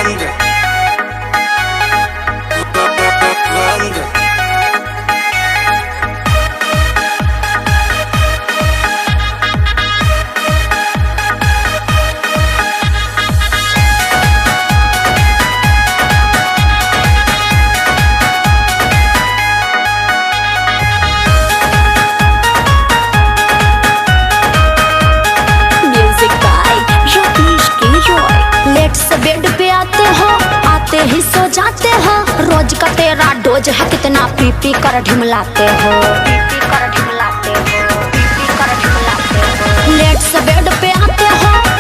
बंद बंद। बेड पे आते ही सो जाते हो। रोज का तेरा डोज है, कितना पी पी कर ढिमलाते हो। लेट से बेड पे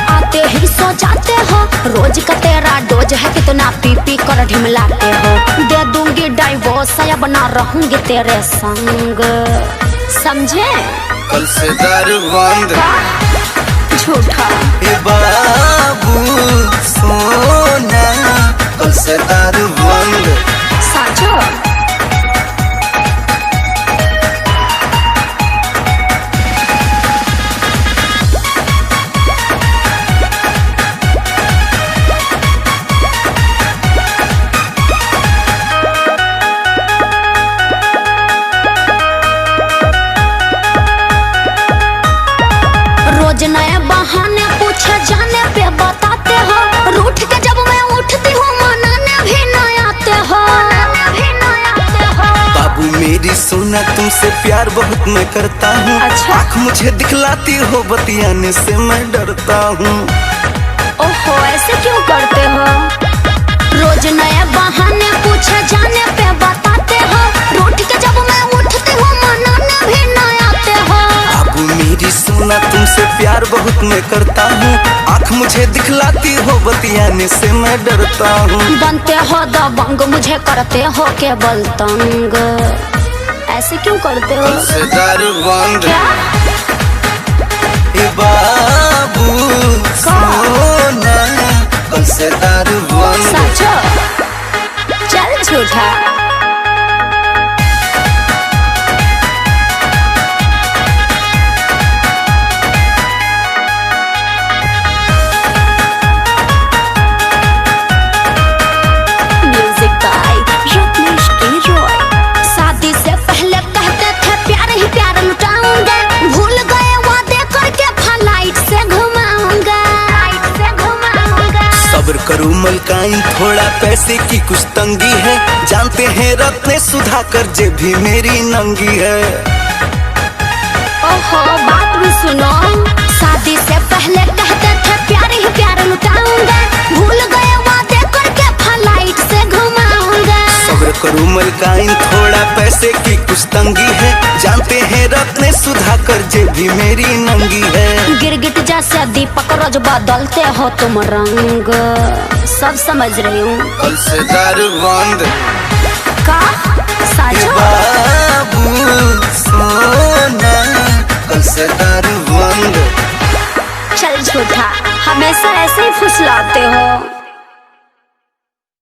आते ही सो जाते हो। रोज का तेरा डोज है, कितना पी पी कर ढिमलाते हो। दे दूंगी डाइवोर्स या बना रहूंगी तेरे संग, समझे? कल से दारू बंद। झूठा बाबू सोना, कल से दारू बंद। साचो रोज नए बहाने पूछे जाने पे बताते हो। रूठ के जब मैं उठती हूँ मनाने भी न आते हो। बाबू मेरी सोना, तुमसे प्यार बहुत मैं करता हूँ। अच्छा? आँख मुझे दिखलाती हो, बतियाने से मैं डरता हूँ। ओहो, ऐसे क्यों करते हो? रोज नए बहाने पूछे जाने पे बताते हो। रूठ के जब मैं उठती हूँ मनाने भी न आते हो। बाबू मेरी सोना, तुमसे प्यार बहुत मैं करता हूँ। आँख मुझे दिखलाती हो, बतियाने से मैं डरता हूँ। बनते हो दबंग, मुझे करते हो केवल तंग। ऐसे क्यों करते हो? कल से दारू बंद। क्या? बाबू सोना, कल से दारू बंद। साचो चल झूठा। शादी से पहले कहते थे प्यार ही प्यार लुटाऊंगा। भूल गए वादे करके फ्लाइट से घुमाऊंगा। सब्र करो मलकाइन, थोड़ा पैसे की कुछ तंगी है। जानते हैं रत्ने सुधाकर जे भी मेरी नंगी है। ओहो, बात भी सुनो। शादी से पहले कहते थे प्यार ही प्यार लुटाऊंगा। भूल गए वादे करके फ्लाइट से घुमाऊंगा। सब्र करो मलकाइन, थोड़ा पैसे की कुछ तंगी है। जानते हैं रत्ने सुधाकर जे भी मेरी नंगी है। गिरगिट जैसे दीपक रोज बदलते हो तुम रंग, सब समझ रही हूँ। कल से दारू बंद। का साचो? बाबू सोना, कल से दारू बंद। चल झूठा, हमेशा ऐसे ही फुसलाते हो।